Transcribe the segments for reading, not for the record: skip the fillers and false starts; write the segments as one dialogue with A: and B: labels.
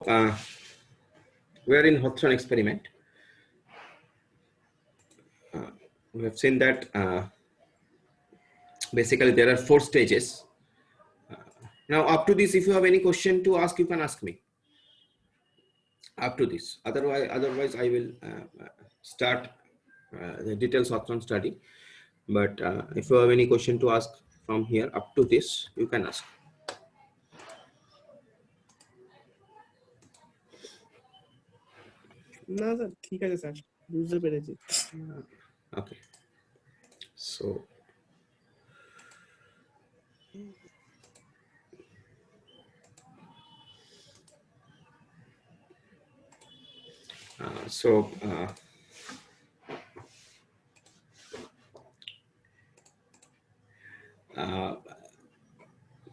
A: we are in Hawthorne experiment. We have seen that basically there are 4 stages. Now up to this, if you have any question to ask, you can ask me up to this. Otherwise I will start the details Hawthorne study. But if you have any question to ask from here up to this, you can ask.
B: না sir ঠিক আছে sir বুঝতে পেরেছি
A: okay so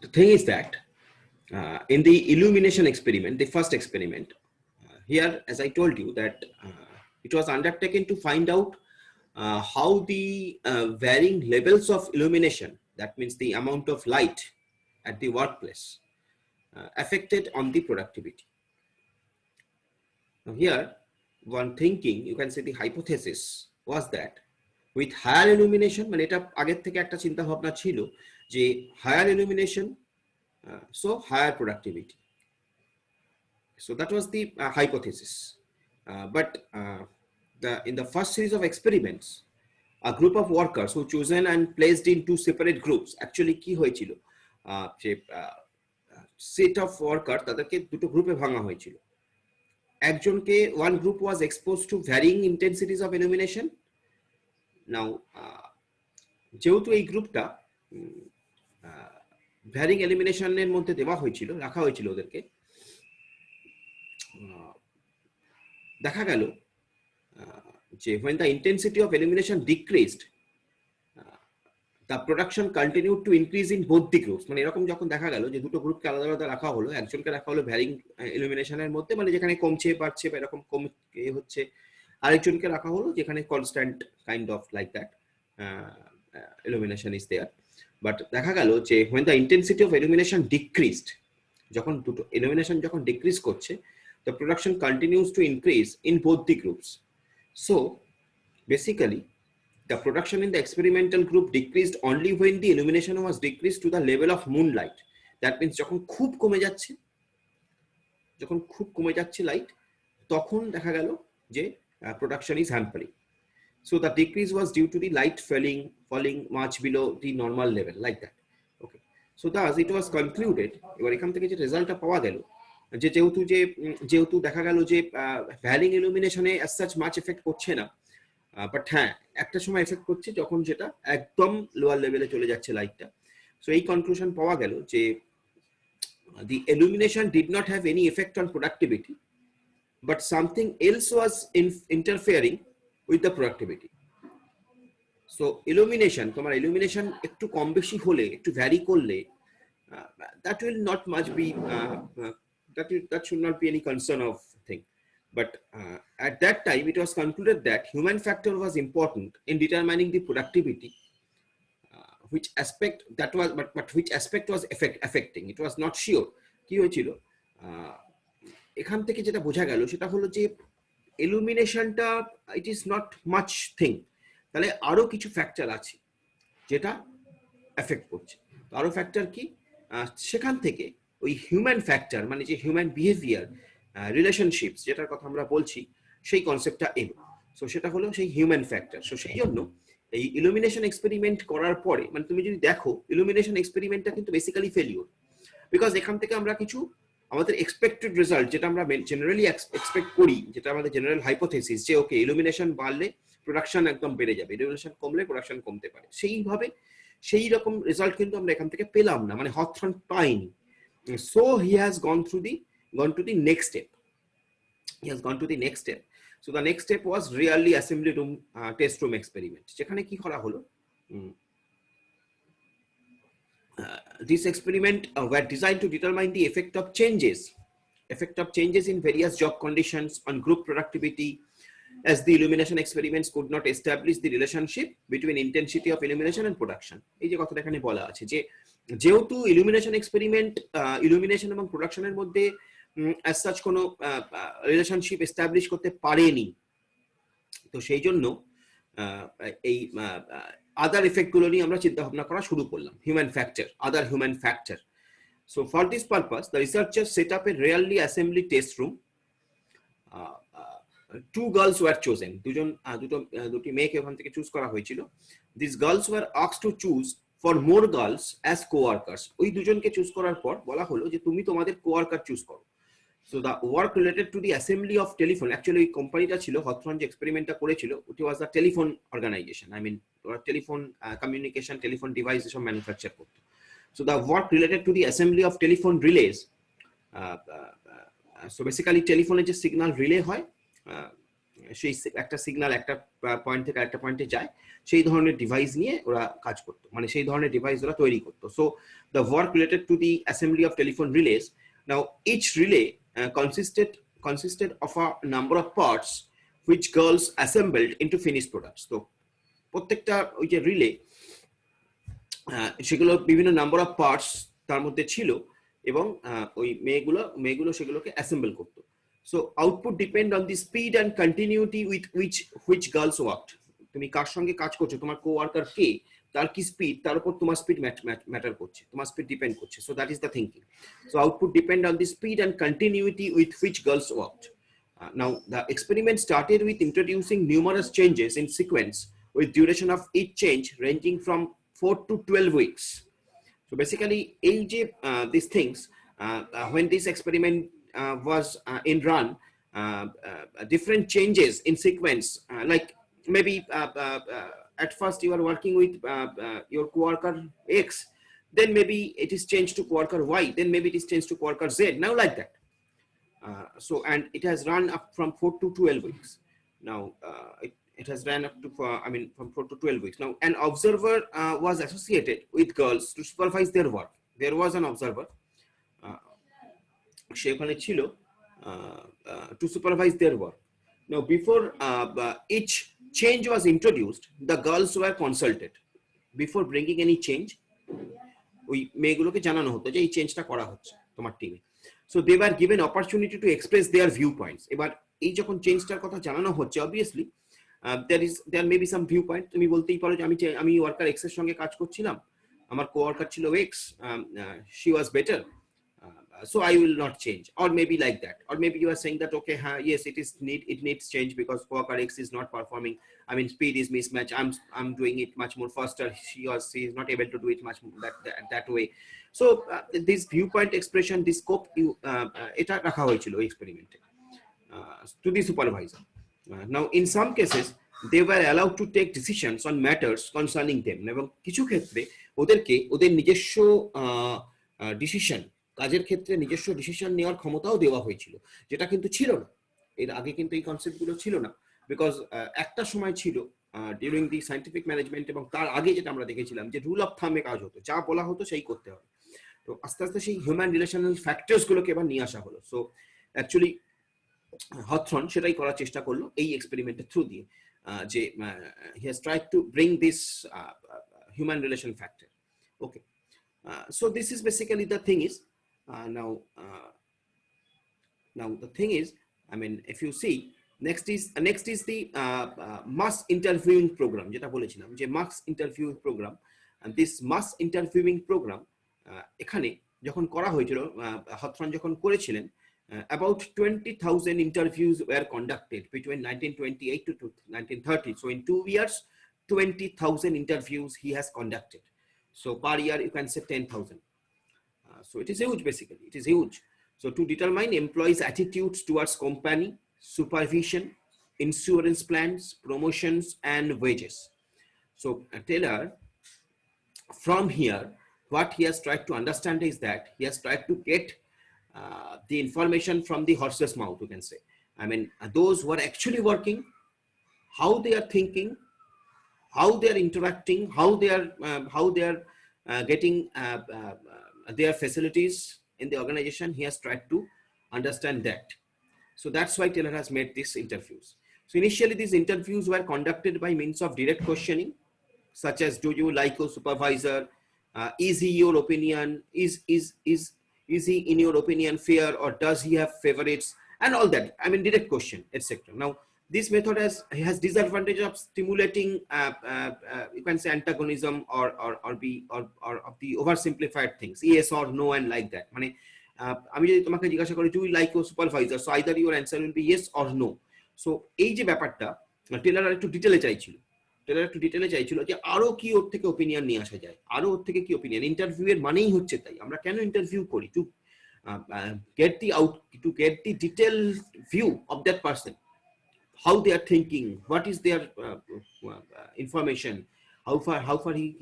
A: the thing is that in the illumination experiment, the first experiment, here, as I told you, that it was undertaken to find out how the varying levels of illumination, that means the amount of light at the workplace, affected on the productivity. Now here, one thinking, you can say the hypothesis was that with higher illumination, মানে এটা আগের থেকে একটা চিন্তা ভাবনা ছিল যে higher illumination, so higher productivity. So that was the hypothesis. But in the first series of experiments, a group of workers who chosen and placed in 2 separate groups, actually কি হয়েছিল যে set of worker তাদেরকে দুটো গ্রুপে ভাঙা হয়েছিল। একজনকে one group was exposed to varying intensities of illumination. Now যেহেতু এই গ্রুপটা varying illumination এর মধ্যে দেওয়া হয়েছিল, রাখা হয়েছিল ওদেরকে, দেখা গেল যে when the intensity of illumination decreased, the production continued to increase in both the groups. মানে এরকম যখন দেখা গেল যে দুটো গ্রুপকে আলাদা আলাদা রাখা হলো, একজনকে রাখা হলো ভ্যারিং ইলুমিনেশনের মধ্যে, মানে যেখানে কমছে বাড়ছে বা এরকম কম হচ্ছে, আরেকজনকে রাখা হলো যেখানে constant kind of like that illumination is there. But দেখা গেল যে when the intensity of illumination decreased, যখন দুটো illumination যখন ডিক্রিজ করছে, the production continues to increase in both the groups. So basically the production in the experimental group decreased only when the illumination was decreased to the level of moonlight. That means যখন খুব কমে যাচ্ছে light, তখন দেখা গেল যে production is hampering. So the decrease was due to the light falling much below the normal level, like that. Okay, so thus it was concluded, এবার এখান থেকে যে রেজাল্টটা পাওয়া গেল যে যেহেতু দেখা গেল যে ভ্যারিং ইলুমিনেশনে as such much এফেক্ট করছে না, বাট হ্যাঁ একটা সময় এফেক্ট করছে যখন যেটা একদম লোয়ার লেভেলে চলে যাচ্ছে লাইটটা। সো এই কনক্লুশন পাওয়া গেল যে the illumination did not have any effect on productivity, but something else was interfering with the productivity. So illumination, তোমার illumination একটু কম বেশি হলে, একটু ভ্যারি করলে, that will not much be that should not be any concern of thing. But at that time it was concluded that human factor was important in determining the productivity. Which aspect that was, but which aspect was affecting, it was not sure. কি হয়েছিল এখান থেকে যেটা বোঝা গেল সেটা হলো যে illuminationটা it is not much thing, তাহলে আরো কিছু ফ্যাক্টর আছে যেটা এফেক্ট করছে। আরো ফ্যাক্টর কি, সেখান থেকে ওই হিউম্যান ফ্যাক্টর, মানে যে হিউম্যান বিহেভিয়ার, রিলেশনশিপস যেটার কথা আমরা বলছি, সেই কনসেপ্টটা এলো। সো সেটা হলো সেই হিউম্যান ফ্যাক্টর। সো সেই জন্য এই ইলুমিনেশন এক্সপেরিমেন্ট করার পরে, মানে তুমি যদি দেখো ইলুমিনেশন এক্সপেরিমেন্টটা কিন্তু বেসিক্যালি ফেলিওর, বিকজ এখান থেকে আমরা কিছু আমাদের এক্সপেক্টেড রেজাল্ট, যেটা আমরা জেনারেলি এক্সপেক্ট করি, যেটা আমাদের জেনারেল হাইপোথেসিস যে ওকে ইলুমিনেশন বাড়লে প্রোডাকশন একদম বেড়ে যাবে, ইলুমিনেশন কমলে প্রোডাকশন কমতে পারে, সেইভাবে সেই রকম রেজাল্ট কিন্তু আমরা এখান থেকে পেলাম না, মানে হথর্ন পাইনি। So he has gone to the next step. So the next step was really assembly room test room experiment. যেখানে কি করা হলো, this experiment were designed to determine the effect of changes in various job conditions on group productivity, as the illumination experiments could not establish the relationship between intensity of illumination and production. এই যে কথাটা এখানে বলা আছে যে যেহেতু illumination experiment illumination এবং প্রোডাকশনের মধ্যে as such কোনো রিলেশনশিপ এস্টাবলিশ করতে পারেনি। তো সেই জন্য এই আদার এফেক্ট গুলো নিয়ে আমরা চিন্তা ভাবনা করা শুরু করলাম, human factor, other human factor. So for this purpose, the researchers set up a rarely assembly test room. Two girls were chosen. দুটি মেয়েকে ওখান থেকে চুজ করা হয়েছিল। These girls were asked to choose for more girls as co-workers. ওই দুজনকে choose করার পর বলা হলো যে তুমি তোমাদের co-worker চুজ করো। So the work related to the assembly of telephone, actually ওই কোম্পানিটা ছিল Hawthorne যে এক্সপেরিমেন্টটা করেছিল, it was a telephone organization. I mean telephone communication, telephone device এসব ম্যানুফ্যাকচার করতো। So the work related to the assembly of telephone relays. So basically telephone যে signal relay হয়, সেই একটা সিগন্যাল একটা পয়েন্ট থেকে আরেকটা পয়েন্টে যায়, সেই ধরনের ডিভাইস নিয়ে ওরা কাজ করতো, মানে সেই ধরনের ডিভাইস ওরা তৈরি করতো। So the work related to the assembly of telephone relays. Now each relay consisted of a number of parts which girls assembled into finished products. তো প্রত্যেকটা ওই যে রিলে সেগুলো বিভিন্ন নাম্বার অফ পার্টস তার মধ্যে ছিল, এবং ওই মেয়েগুলো সেগুলোকে অ্যাসেম্বল করতো। So output depend on the speed and continuity with which girls worked. তুমি কার সঙ্গে কাজ করছো, তোমার কো-ওয়ার্কার কে, তার কি স্পিড, তার উপর তোমার স্পিড ম্যাটার করছে, তোমার স্পিড ডিপেন্ড করছে। So that is the thinking. So output depend on the speed and continuity with which girls worked. Now the experiment started with introducing numerous changes in sequence with duration of each change ranging from 4 to 12 weeks. So basically these things, when this experiment was in run, different changes in sequence, like maybe at first you are working with your coworker X, then maybe it is changed to coworker Y, then maybe it is changed to coworker Z, now like that. So and it has run up from 4 to 12 weeks. Now it has ran up to from 4 to 12 weeks. Now an observer was associated with girls to supervise their work. There was an observer সে ওখানে ছিল to supervise their work. Now before each change was introduced, the girls were consulted. Before bringing any change, ওই মেয়েগুলোকে জানানো হতো যে এই চেঞ্জটা করা হচ্ছে তোমার টিমে। So they were given opportunity to express their viewpoints. এবার এই যখন চেঞ্জটার কথা জানানো হচ্ছে, obviously there may be some viewpoint. তুমি বলতেই পারো যে আমি ওয়ার্কার এক্স এর সঙ্গে কাজ করছিলাম, আমার কোয়ার্কার ছিল x, she was better, so I will not change, or maybe like that. Or maybe you are saying that okay, yes, it needs change because coworker X is not performing, speed is mismatch, I'm doing it much more faster, she is not able to do it much that way. So this viewpoint expression, this scope এটা রাখা হয়েছিল এক্সপেরিমেন্টে to the supervisor. Now in some cases they were allowed to take decisions on matters concerning them, এবং কিছু ক্ষেত্রে ওদের নিজস্ব decision, কাজের ক্ষেত্রে নিজস্ব ডিসিশন নেওয়ার ক্ষমতাও দেওয়া হয়েছিল, যেটা কিন্তু ছিল না এর আগে, কিন্তু এই কনসেপ্টগুলো ছিল না। বিকজ একটা সময় ছিল ডিউরিং দি সায়েন্টিফিক ম্যানেজমেন্ট এবং তার আগে যেটা আমরা দেখেছিলাম যে রুল অফ থামে কাজ হতো, যা বলা হতো সেই করতে হবে। তো আস্তে আস্তে সেই হিউম্যান রিলেশনাল ফ্যাক্টরস গুলোকে এবার নিয়ে আসা হলো। সো অ্যাকচুয়ালি Hawthorne সেটাই করার চেষ্টা করলো এই এক্সপেরিমেন্টের থ্রু দিয়ে, যে he has tried to bring this human relation factor. Okay, so this is basically the thing is now the thing is, if you see, next is the mass interviewing program, যেটা বলেছিলাম যে mass interviewing program. And this mass interviewing program এখানে যখন করা হয়েছিল, Hawthorne যখন করেছিলেন, about 20,000 interviews were conducted between 1928 to 1930. So in 2 years, 20,000 interviews he has conducted. So per year you can say 10,000. So it is huge, basically it is huge. So to determine employees' attitudes towards company, supervision, insurance plans, promotions and wages. So Taylor, from here, what he has tried to understand is that he has tried to get the information from the horse's mouth, you can say. Those who are actually working, how they are thinking, how they are interacting, how they are getting their facilities in the organization. He has tried to understand that. So that's why Taylor has made these interviews. So initially these interviews were conducted by means of direct questioning, such as, do you like your supervisor, is he your opinion, is Is he in your opinion fair, or does he have favorites, and all that. I mean, direct question, etc. Now this method has disadvantage of stimulating you can say antagonism, or of the oversimplified things, yes or no and like that. মানে আমি যদি তোমাকে জিজ্ঞাসা করি, do you like your supervisor, so either your answer will be yes or no. সো এই যে ব্যাপারটা টেলার একটু ডিটেলে চাইছিল, যে আরো কি ওর থেকে ওপিনিয়ন নিয়ে আসা যায়, আরো ওর থেকে কি ওপিনিয়ন। ইন্টারভিউ এর মানেই হচ্ছে তাই, আমরা কেন ইন্টারভিউ করি? To get the detailed view of that person, how they are thinking, what is their information, how far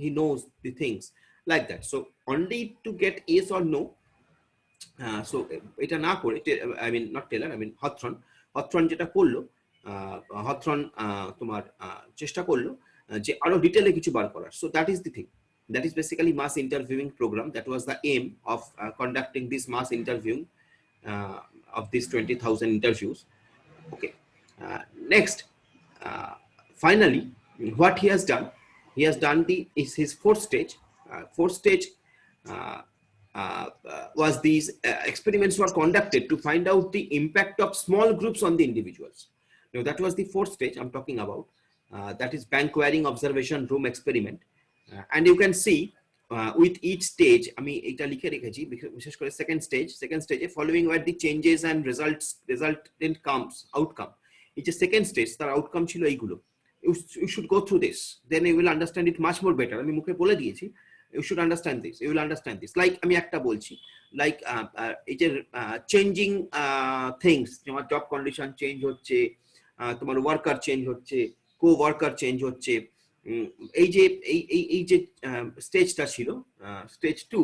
A: he knows the things, like that. So only to get yes or no. So এটা না করে, I mean not Taylor, I mean Hawthorne যেটা করলো, Hawthorne তোমার চেষ্টা করলো যে আরো ডিটেইলে কিছু বার করার। So that is the thing, that is basically mass interviewing program. That was the aim of conducting this mass interviewing of these 20,000 interviews. Okay. Next, finally, what he has done is his fourth stage. Fourth stage was these experiments were conducted to find out the impact of small groups on the individuals. Now that was the fourth stage I'm talking about. That is bank wearing observation room experiment. And you can see with each stage, আমি এটা লিখে রেখেছি বিশেষ করে second স্টেজে following were the changes and resultant outcome. এই যে second stage, তার আউটকাম ছিল এইগুলো। You should go through this, then you will understand it much more better. আমি মুখে বলে দিয়েছি, you should understand this, you will understand this. Like আমি একটা বলছি, like এই যে চেঞ্জিং থিংস, তোমার জব কন্ডিশন চেঞ্জ হচ্ছে, তোমার ওয়ার্কার চেঞ্জ হচ্ছে, কো ওয়ার্কার চেঞ্জ হচ্ছে। এই যে স্টেজটা ছিল স্টেজ 2,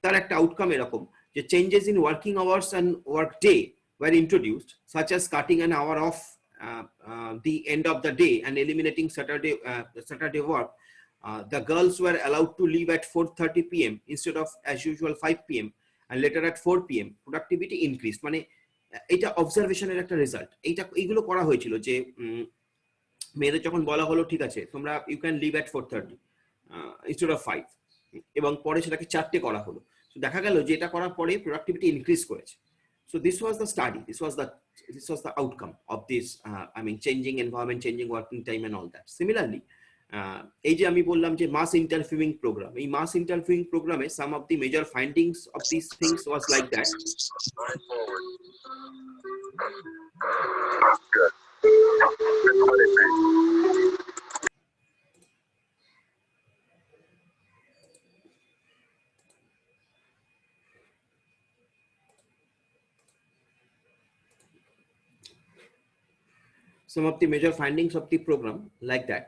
A: তার একটা আউটকাম এরকম যে changes in working hours and work day were introduced, such as cutting an hour off the end of the day and eliminating Saturday work. The girls were allowed to leave at 4:30 p.m. instead of as usual 5 p.m. and later at 4 p.m. Productivity increased. মানে এটা অবজারভেশনের একটা result. এইগুলো করা হয়েছিল যে মেয়েদের যখন বলা হলো ঠিক আছে তোমরা you can leave at 4:30 instead of 5, এবং পরে সেটাকে 4টে করা হলো। তো দেখা গেল যে এটা করার পরে প্রোডাক্টিভিটি ইনক্রিজ করেছে। So this was the study, this was the outcome of this I mean changing environment, changing working time and all that. Similarly, এই যে আমি বললাম যে mass interviewing program, এই mass interviewing program A some of the major findings of these things was like that. Some of the major findings of the program like that,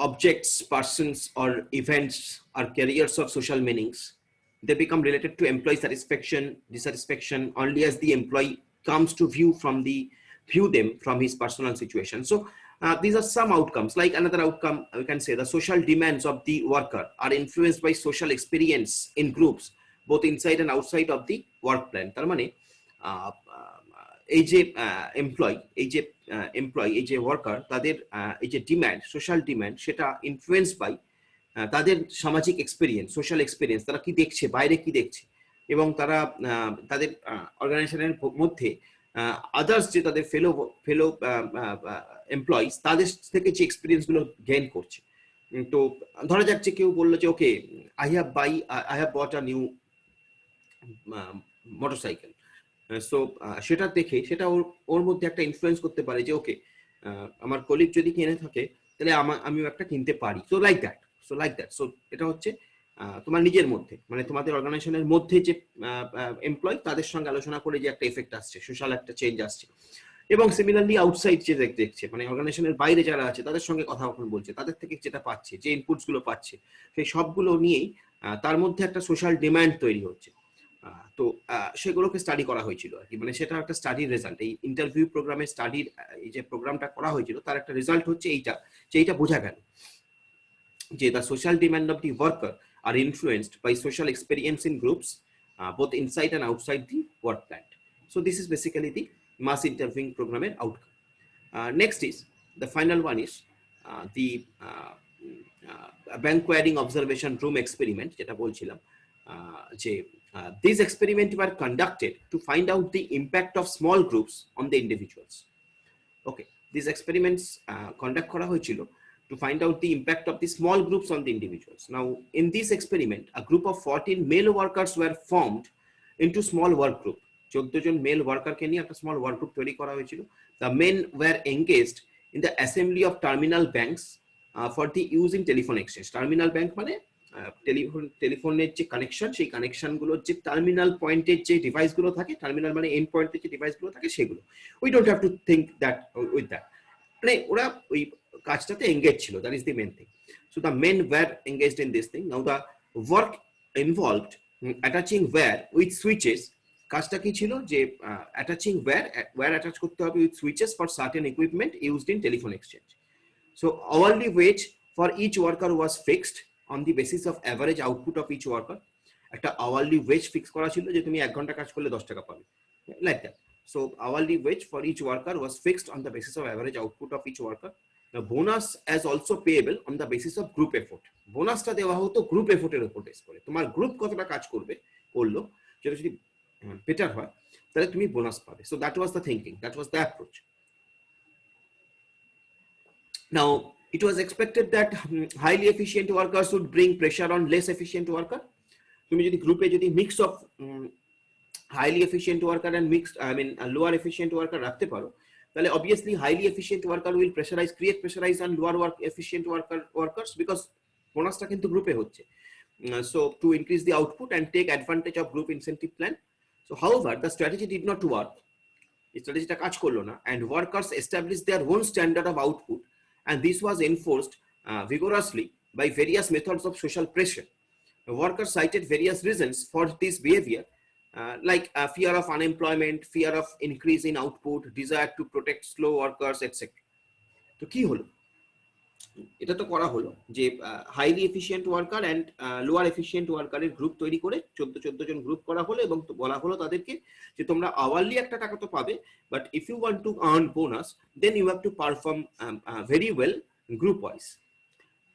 A: objects, persons or events or carriers of social meanings, they become related to employee satisfaction, dissatisfaction only as the employee comes to view them from his personal situation. So these are some outcomes. Like another outcome, we can say the social demands of the worker are influenced by social experience in groups both inside and outside of the work plan. তার মানে এই যে employee, এই যে worker, তাদের এই যে demand, social demand, সেটা ইনফ্লুয়েন্স বাই তাদের সামাজিক এক্সপিরিয়েন্স, সোশ্যাল এক্সপিরিয়েন্স, তারা কি দেখছে, বাইরে কি দেখছে, এবং তারা তাদের অর্গানাইজেশনের মধ্যে আদার্স যে তাদের ফেলো এমপ্লয়িজ, তাদের থেকে যে এক্সপিরিয়েন্সগুলো গেইন করছে। তো ধরা যাচ্ছে কেউ বললো যে okay I have bought a new motorcycle. So সেটা দেখে সেটা ওর মধ্যে একটা ইনফ্লুয়েন্স করতে পারে যে ওকে আমার কলিগ যদি কিনে থাকে তাহলে আমিও একটা কিনতে পারি। So like that. সো এটা হচ্ছে তোমার নিজের মধ্যে, মানে তোমাদের অর্গানাইজেশনের মধ্যে যে এমপ্লয়, তাদের সঙ্গে আলোচনা করে যে একটা এফেক্ট আসছে, সোশ্যাল একটা চেঞ্জ আসছে। এবং সিমিলারলি আউটসাইড যে দেখছে, মানে অর্গানাইজেশনের বাইরে যারা আছে তাদের সঙ্গে কথা বলছে, তাদের থেকে যেটা পাচ্ছে, যে ইনপুটস গুলো পাচ্ছে, সেই সবগুলো নিয়েই তার মধ্যে একটা সোশ্যাল ডিমান্ড তৈরি হচ্ছে। তো সেগুলোকে স্টাডি করা হয়েছিল আর কি, মানে সেটা একটা স্টাডির রেজাল্ট। এই ইন্টারভিউ প্রোগ্রামে স্টাডির এই যে প্রোগ্রামটা করা হয়েছিল তার একটা রেজাল্ট হচ্ছে এইটা, যে এইটা বোঝা গেল যে the social demand of the worker are influenced by social experience in groups both inside and outside the work plant. So this is basically the mass interviewing program outcome. Next is the final one is the bank wearing observation room experiment, যেটা বলছিলাম these experiments were conducted to find out the impact of small groups on the individuals. Okay, these experiments conduct করা হয়েছিল to find out the impact of the small groups on the individuals. Now, in this experiment, a group of 14 male workers were formed into small work group. 14 John mail ওয়ার্কারকে নিয়ে একটা small work group তৈরি করা হয়েছিল. The men were engaged in the assembly of terminal banks for the use in telephone exchange. Terminal bank মানে টেলিফোনের যে connection, সেই কানেকশনগুলোর যে টার্মিনাল পয়েন্টের যে ডিভাইসগুলো থাকে, টার্মিনাল মানে এন্ড পয়েন্টের যে ডিভাইসগুলো থাকে সেগুলো. We don't have to think that with that, মানে ওরা ওই কাজটাতে এঙ্গেজ ছিল. That is the main thing. So the men were engaged in this thing. Now the work involved attaching wire with switches. কাজটা কি ছিল যে অ্যাটাচিং ওয়্যার অ্যাটাচ করতে হবে with switches for certain equipment used in telephone exchange. So hourly wage for each worker was fixed on the basis of average output of each worker. একটা hourly wage fix করা ছিল যে তুমি 1 ঘন্টা কাজ করলে 10 টাকা পাবে, like that. So hourly wage for each worker was fixed on the basis of average output of each worker. The bonus as also payable on the basis of group effort. বোনাসটা দেওয়া হতো গ্রুপ এফোর্টের উপর base করে. তোমার group কতটা কাজ করলো যেটা যদি বেটার হয় তাহলে তুমি বোনাস পাবে. So that was the thinking, that was the approach. Now, it was expected that highly efficient workers would bring pressure on less efficient worker. তুমি যদি গ্রুপে যদি mix of highly efficient worker and mixed, lower efficient worker রাখতে পারো, তাহলে obviously highly efficient worker will create pressurize on lower efficient workers because বোনাসটা কিন্তু গ্রুপে হচ্ছে. So to increase the output and take advantage of group incentive plan. So however, the strategy did not work. Strategy কাজ করলো না, and workers established their own standard of output. And this was enforced vigorously by various methods of social pressure. The workers cited various reasons for this behavior, like fear of unemployment, fear of increase in output, desire to protect slow workers, etc. তো কি হলো? এটা তো করা হলো যে highly efficient worker and lower efficient ওয়ার্কারের group তৈরি করে 14 জন গ্রুপ করা হলো এবং বলা হলো তাদেরকে যে তোমরা আওয়ারলি একটা টাকা তো পাবে, but if you want to earn bonus then you have to perform very well group wise.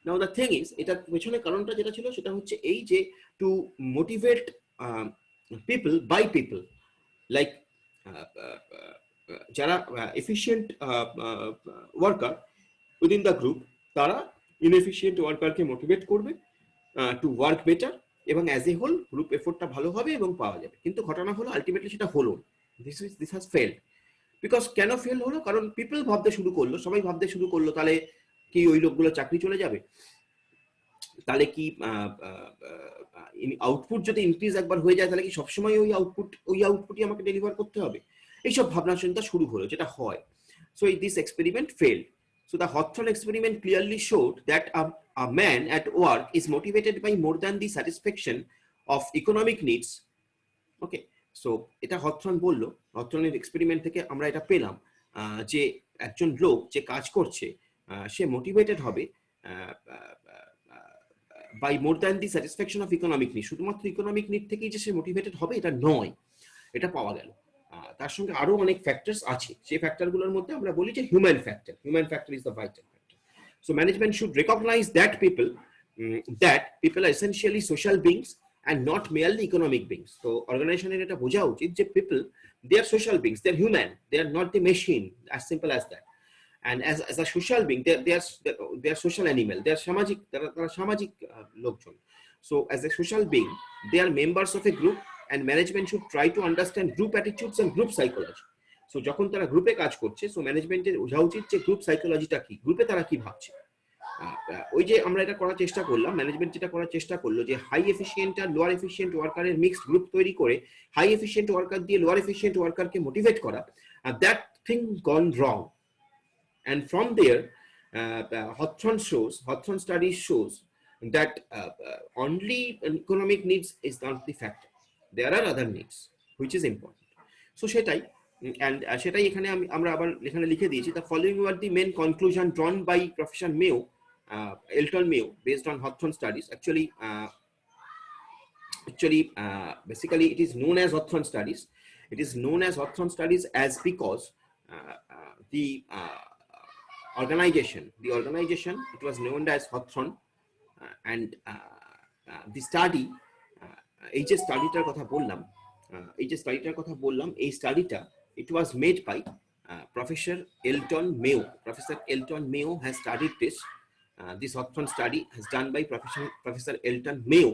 A: Now the thing is, এটার পেছনে কারণটা যেটা ছিল সেটা হচ্ছে এই যে to motivate people by people, like যারা efficient worker within the group তারা ইনএফিশিয়েন্ট ওয়ার্কারকে মোটিভেট করবে টু ওয়ার্ক বেটার, এবং অ্যাজ এ হোল গ্রুপ এফোর্টটা ভালো হবে এবং পাওয়া যাবে. কিন্তু ঘটনা হলো আলটিমেটলি সেটা হলো, দিস হ্যাজ ফেলড. বিকজ কেন ফেল হলো? কারণ পিপল ভাবতে শুরু করলো, সবাই ভাবতে শুরু করলো তাহলে কি ওই লোকগুলো চাকরি চলে যাবে, তাহলে কি আউটপুট যদি ইনক্রিজ একবার হয়ে যায় তাহলে কি সবসময় ওই আউটপুটই আমাকে ডেলিভার করতে হবে, এইসব ভাবনা চিন্তা শুরু হলো, যেটা হয়. So this experiment failed. So the Hawthorne experiment clearly showed that a man at work is motivated by more than the satisfaction of economic needs. Okay, so এটা Hawthorne বললো, Hawthorne এক্সপেরিমেন্ট থেকে আমরা এটা পেলাম যে একজন লোক যে কাজ করছে সে মোটিভেটেড হবে by more than the satisfaction of economic need. শুধুমাত্র ইকোনমিক নিড থেকেই যে সে মোটিভেটেড হবে এটা নয়, এটা পাওয়া গেল. তার সঙ্গে আরো অনেক ফ্যাক্টরস আছে, সেই ফ্যাক্টরগুলোর মধ্যে আমরা বলি যে human factor is the vital factor. So management should recognise that people are essentially social beings and not merely economic beings. So organization এটা বোঝা উচিত যে people, they are social beings, they are human, they are not the machine, as simple as that. And as a social being, they are social animal, they are সামাজিক, তারা সামাজিক লোকজন. So as a social being, they are members of a group, and management should try to understand group attitudes and group psychology. So যখন তারা গ্রুপে কাজ করছে, so ম্যানেজমেন্টের বোঝা উচিত যে গ্রুপ সাইকোলজিটা কি, গ্রুপে তারা কি ভাবছে. ওই যে আমরা এটা করার চেষ্টা করলাম, ম্যানেজমেন্ট যেটা করার চেষ্টা করলো যে হাই এফিশিয়েন্ট আর লোয়ার এফিশিয়েন্ট ওয়ার্কারের মিক্সড গ্রুপ তৈরি করে হাই এফিশিয়েন্ট ওয়ার্কার দিয়ে লোয়ার এফিশিয়েন্ট ওয়ার্কারকে মোটিভেট করা, that thing gone wrong. And from there, Hawthorne studies shows that only economic needs is not the factor. There are other needs, which is important. So সেটাই, and সেটাই এখানে আমরা আবার এখানে লিখে দিয়েছি. The following were the main conclusion drawn by Professor Mayo, Elton Mayo, based on Hawthorne studies. Basically, it is known as Hawthorne studies. It is known as Hawthorne studies as because the organization, it was known as Hawthorne, and the study এই যে স্টাডিটার কথা বললাম, এই স্টাডিটা it was made by Professor Elton Mayo. Professor Elton Mayo has studied this. This Hawthorne study has done by Professor Elton Mayo,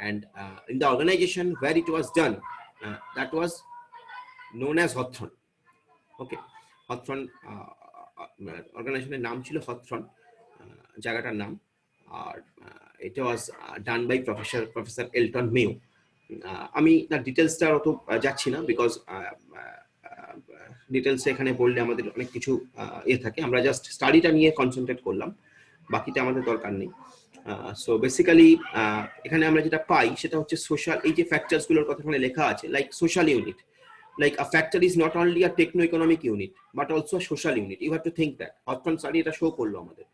A: and in the organization where it was done, that was known as Hawthorne. Okay, Hawthorne organizationের নাম ছিল Hawthorne, জায়গাটার নাম, আর এটা was done by Professor Elton Mayo. আমি তার ডিটেলসটা অত যাচ্ছি না, বিকজ ডিটেলস এখানে বললে আমাদের অনেক কিছু থাকে, আমরা জাস্ট স্টাডিটা নিয়ে কনসেন্ট্রেট করলাম, বাকিটা আমাদের দরকার নেই। সো বেসিক্যালি এখানে আমরা যেটা পাই সেটা হচ্ছে সোশ্যাল, এই যে ফ্যাক্টরস গুলোর কথা এখানে লেখা আছে, like social unit, like a factor is not only a techno-economic unit but also a social unit. You have to think that. Hawthorne study এটা শো করলো আমাদের।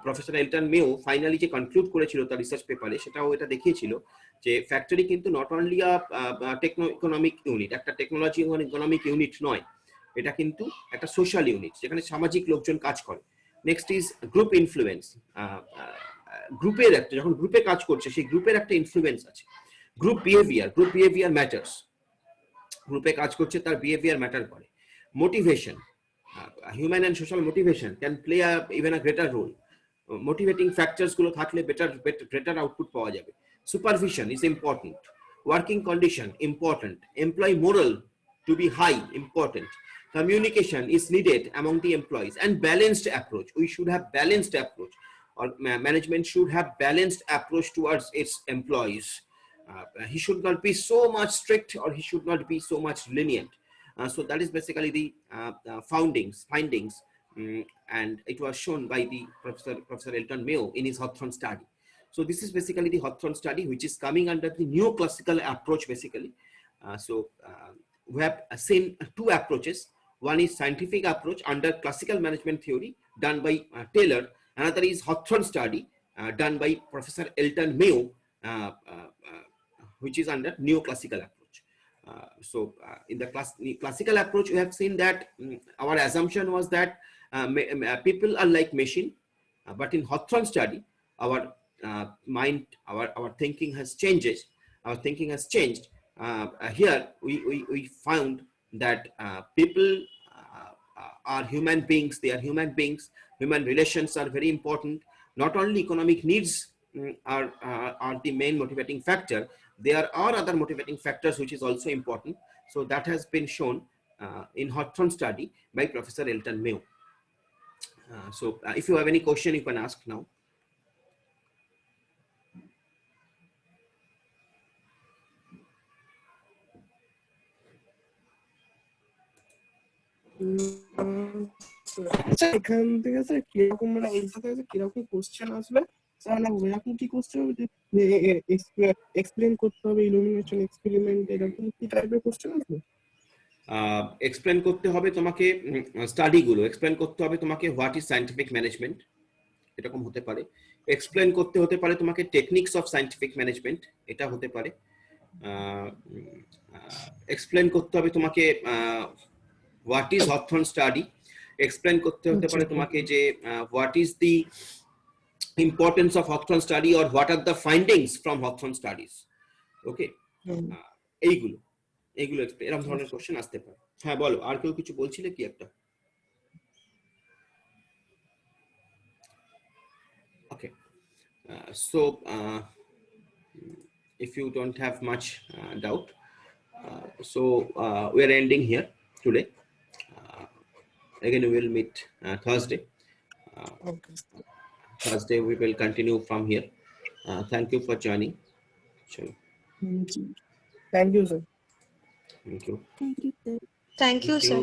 A: প্রফেসর এলটন মেও ফাইনালি যে কনক্লুড করেছিল তার রিসার্চ পেপারে, সেটাও এটা দেখিয়েছিল যে ফ্যাক্টরি কিন্তু not only a techno economic unit, একটা টেকনোলজি ইকোনমিক ইউনিট নয়, এটা কিন্তু একটা সোশ্যাল ইউনিট যেখানে সামাজিক লোকজন কাজ করে। Next is group influence. গ্রুপের একটা, যখন গ্রুপে কাজ করছে সেই গ্রুপের একটা ইনফ্লুয়েন্স আছে। গ্রুপ বিহেভিয়ার ম্যাটার্স, গ্রুপে কাজ করছে তার বিহেভিয়ার ম্যাটার করে। Motivation, human and social motivation can play even a greater role. Motivating factors গুলো থাকলে বেটার আউটপুট পাওয়া যাবে। Supervision is important. Working condition important. Employee morale to be high important. Communication is needed among the employees and balanced approach. We should have balanced approach, or management should have balanced approach towards its employees. He should not be so much strict or he should not be so much lenient. So that is basically the findings, and it was shown by the Professor Elton Mayo in his Hawthorne study. So this is basically the Hawthorne study, which is coming under the neoclassical approach basically. We have seen two approaches. One is scientific approach under classical management theory done by Taylor. Another is Hawthorne study done by Professor Elton Mayo, which is under neoclassical approach. In the classical approach, we have seen that our assumption was that people are like machine, but in Hawthorne study, our mind, our thinking has changed. Our thinking has changed. Here we found that people are human beings. They are human beings. Human relations are very important. Not only economic needs are the main motivating factor. There are other motivating factors which is also important. So that has been shown in Hawthorne study by Professor Elton Mayo. So if you have any question, you can ask now.
B: এখান থেকে sir কিরকম, মানে এই সাথে কিরকম question আসবে sir, এরকম কি কোশ্চেন হবে যে এক্সপ্লেন করতে হবে ইলুমিনেশন এক্সপেরিমেন্ট, এরকম কি টাইপের কোশ্চেন আসবে?
A: এক্সপ্লেন করতে হবে তোমাকে স্টাডি গুলো, এক্সপ্লেন করতে হবে তোমাকে হোয়াট ইজ সায়েন্টিফিক ম্যানেজমেন্ট, এরকম হতে পারে। এক্সপ্লেন করতে হতে পারে তোমাকে টেকনিক্স অফ সায়েন্টিফিক ম্যানেজমেন্ট, এটা হতে পারে। এক্সপ্লেন করতে হবে তোমাকে what is Hawthorne study. Explain করতে হতে পারে তোমাকে যে what is the importance of Hawthorne study or what are the findings from Hawthorne studies. Okay, এইগুলো এরকম ধরনের কোশ্চেন আসতে পারে। হ্যাঁ বলো, আর কেউ কিছু বলছিলে কি একটা? Okay, so if you don't have much doubt, so we are ending here today. Again we will meet Thursday. Thursday we will continue from here. Thank you for joining. Sure.
B: Thank you, sir.
A: Thank you.
C: Thank you, sir.